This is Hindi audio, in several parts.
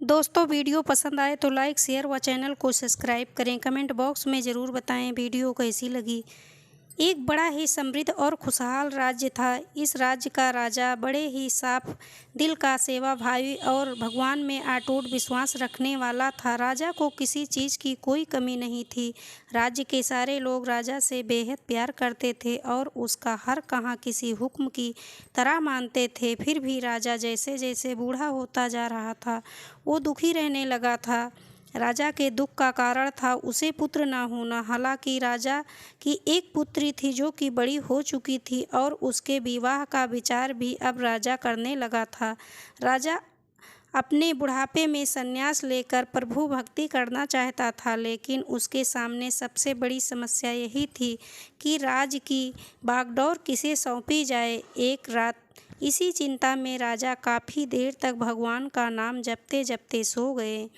दोस्तों वीडियो पसंद आए तो लाइक शेयर व चैनल को सब्सक्राइब करें। कमेंट बॉक्स में ज़रूर बताएं वीडियो कैसी लगी। एक बड़ा ही समृद्ध और खुशहाल राज्य था। इस राज्य का राजा बड़े ही साफ दिल का सेवाभावी और भगवान में अटूट विश्वास रखने वाला था। राजा को किसी चीज़ की कोई कमी नहीं थी। राज्य के सारे लोग राजा से बेहद प्यार करते थे और उसका हर कहा किसी हुक्म की तरह मानते थे। फिर भी राजा जैसे जैसे बूढ़ा होता जा रहा था वो दुखी रहने लगा था। राजा के दुख का कारण था उसे पुत्र न होना। हालांकि राजा की एक पुत्री थी जो कि बड़ी हो चुकी थी और उसके विवाह का विचार भी अब राजा करने लगा था। राजा अपने बुढ़ापे में संन्यास लेकर प्रभु भक्ति करना चाहता था, लेकिन उसके सामने सबसे बड़ी समस्या यही थी कि राज्य की बागडोर किसे सौंपी जाए। एक रात इसी चिंता में राजा काफ़ी देर तक भगवान का नाम जपते जपते सो गए।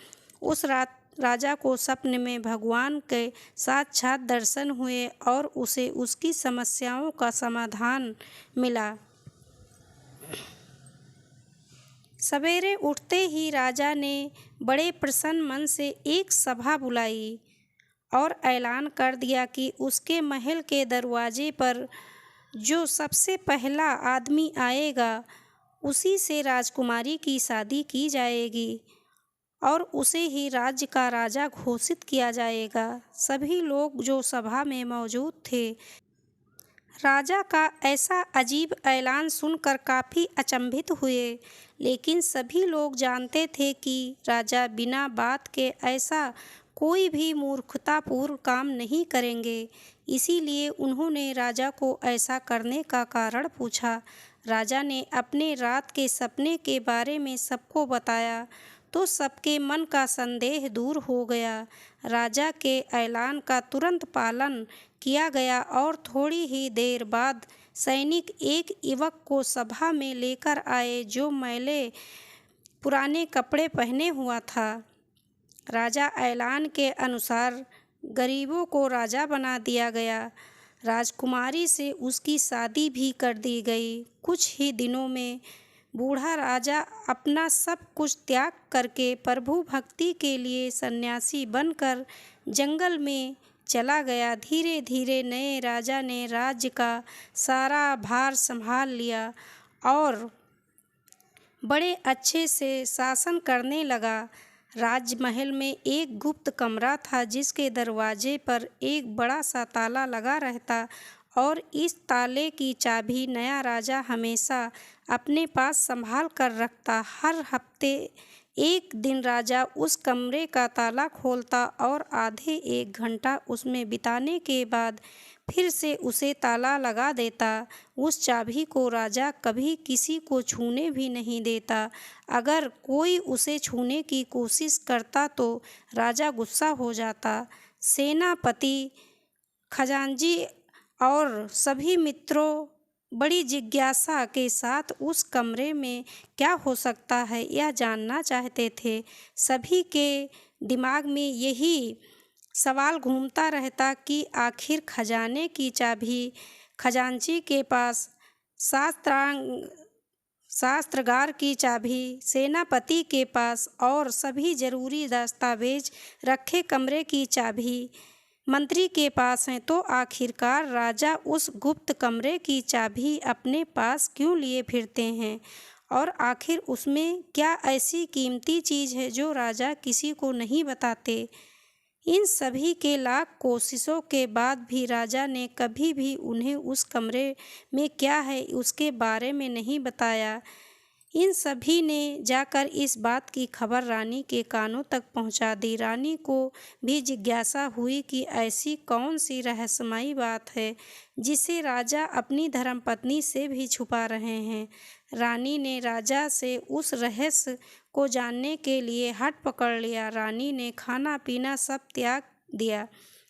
उस रात राजा को सपने में भगवान के साक्षात दर्शन हुए और उसे उसकी समस्याओं का समाधान मिला। सवेरे उठते ही राजा ने बड़े प्रसन्न मन से एक सभा बुलाई और ऐलान कर दिया कि उसके महल के दरवाजे पर जो सबसे पहला आदमी आएगा उसी से राजकुमारी की शादी की जाएगी और उसे ही राज्य का राजा घोषित किया जाएगा। सभी लोग जो सभा में मौजूद थे राजा का ऐसा अजीब ऐलान सुनकर काफ़ी अचंभित हुए, लेकिन सभी लोग जानते थे कि राजा बिना बात के ऐसा कोई भी मूर्खतापूर्ण काम नहीं करेंगे। इसीलिए उन्होंने राजा को ऐसा करने का कारण पूछा। राजा ने अपने रात के सपने के बारे में सबको बताया तो सबके मन का संदेह दूर हो गया। राजा के ऐलान का तुरंत पालन किया गया और थोड़ी ही देर बाद सैनिक एक युवक को सभा में लेकर आए जो मैले पुराने कपड़े पहने हुआ था। राजा ऐलान के अनुसार गरीबों को राजा बना दिया गया। राजकुमारी से उसकी शादी भी कर दी गई। कुछ ही दिनों में बूढ़ा राजा अपना सब कुछ त्याग करके प्रभु भक्ति के लिए सन्यासी बनकर जंगल में चला गया। धीरे धीरे नए राजा ने राज्य का सारा भार संभाल लिया और बड़े अच्छे से शासन करने लगा। राजमहल में एक गुप्त कमरा था जिसके दरवाजे पर एक बड़ा सा ताला लगा रहता और इस ताले की चाबी नया राजा हमेशा अपने पास संभाल कर रखता। हर हफ्ते एक दिन राजा उस कमरे का ताला खोलता और आधे एक घंटा उसमें बिताने के बाद फिर से उसे ताला लगा देता। उस चाबी को राजा कभी किसी को छूने भी नहीं देता। अगर कोई उसे छूने की कोशिश करता तो राजा गुस्सा हो जाता। सेनापति, खजांची और सभी मित्रों बड़ी जिज्ञासा के साथ उस कमरे में क्या हो सकता है यह जानना चाहते थे। सभी के दिमाग में यही सवाल घूमता रहता कि आखिर खजाने की चाबी खजांची के पास, शास्त्रागार की चाबी सेनापति के पास और सभी जरूरी दस्तावेज रखे कमरे की चाबी मंत्री के पास हैं, तो आखिरकार राजा उस गुप्त कमरे की चाबी अपने पास क्यों लिए फिरते हैं और आखिर उसमें क्या ऐसी कीमती चीज़ है जो राजा किसी को नहीं बताते। इन सभी के लाख कोशिशों के बाद भी राजा ने कभी भी उन्हें उस कमरे में क्या है उसके बारे में नहीं बताया। इन सभी ने जाकर इस बात की खबर रानी के कानों तक पहुंचा दी। रानी को भी जिज्ञासा हुई कि ऐसी कौन सी रहस्यमयी बात है जिसे राजा अपनी धर्मपत्नी से भी छुपा रहे हैं। रानी ने राजा से उस रहस्य को जानने के लिए हठ पकड़ लिया। रानी ने खाना पीना सब त्याग दिया।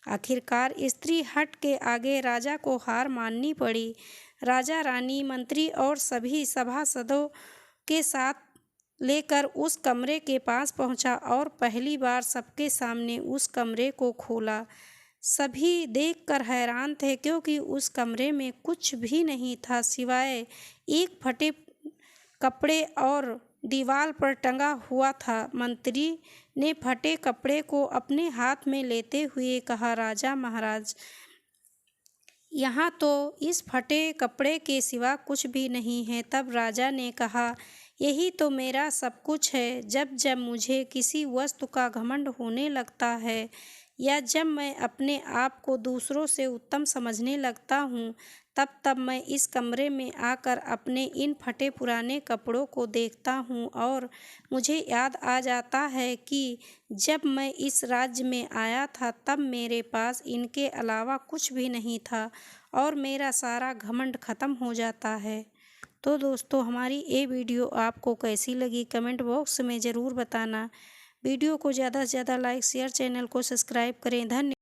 आखिरकार स्त्री हठ के आगे राजा को हार माननी पड़ी। राजा रानी, मंत्री और सभी सभासदों के साथ लेकर उस कमरे के पास पहुंचा और पहली बार सबके सामने उस कमरे को खोला। सभी देखकर हैरान थे क्योंकि उस कमरे में कुछ भी नहीं था सिवाय एक फटे कपड़े और दीवार पर टंगा हुआ था। मंत्री ने फटे कपड़े को अपने हाथ में लेते हुए कहा, राजा महाराज, यहाँ तो इस फटे कपड़े के सिवा कुछ भी नहीं है। तब राजा ने कहा, यही तो मेरा सब कुछ है। जब जब मुझे किसी वस्तु का घमंड होने लगता है या जब मैं अपने आप को दूसरों से उत्तम समझने लगता हूँ, तब तब मैं इस कमरे में आकर अपने इन फटे पुराने कपड़ों को देखता हूँ और मुझे याद आ जाता है कि जब मैं इस राज्य में आया था तब मेरे पास इनके अलावा कुछ भी नहीं था और मेरा सारा घमंड ख़त्म हो जाता है। तो दोस्तों, हमारी ये वीडियो आपको कैसी लगी कमेंट बॉक्स में ज़रूर बताना। वीडियो को ज़्यादा से ज़्यादा लाइक शेयर, चैनल को सब्सक्राइब करें। धन्यवाद।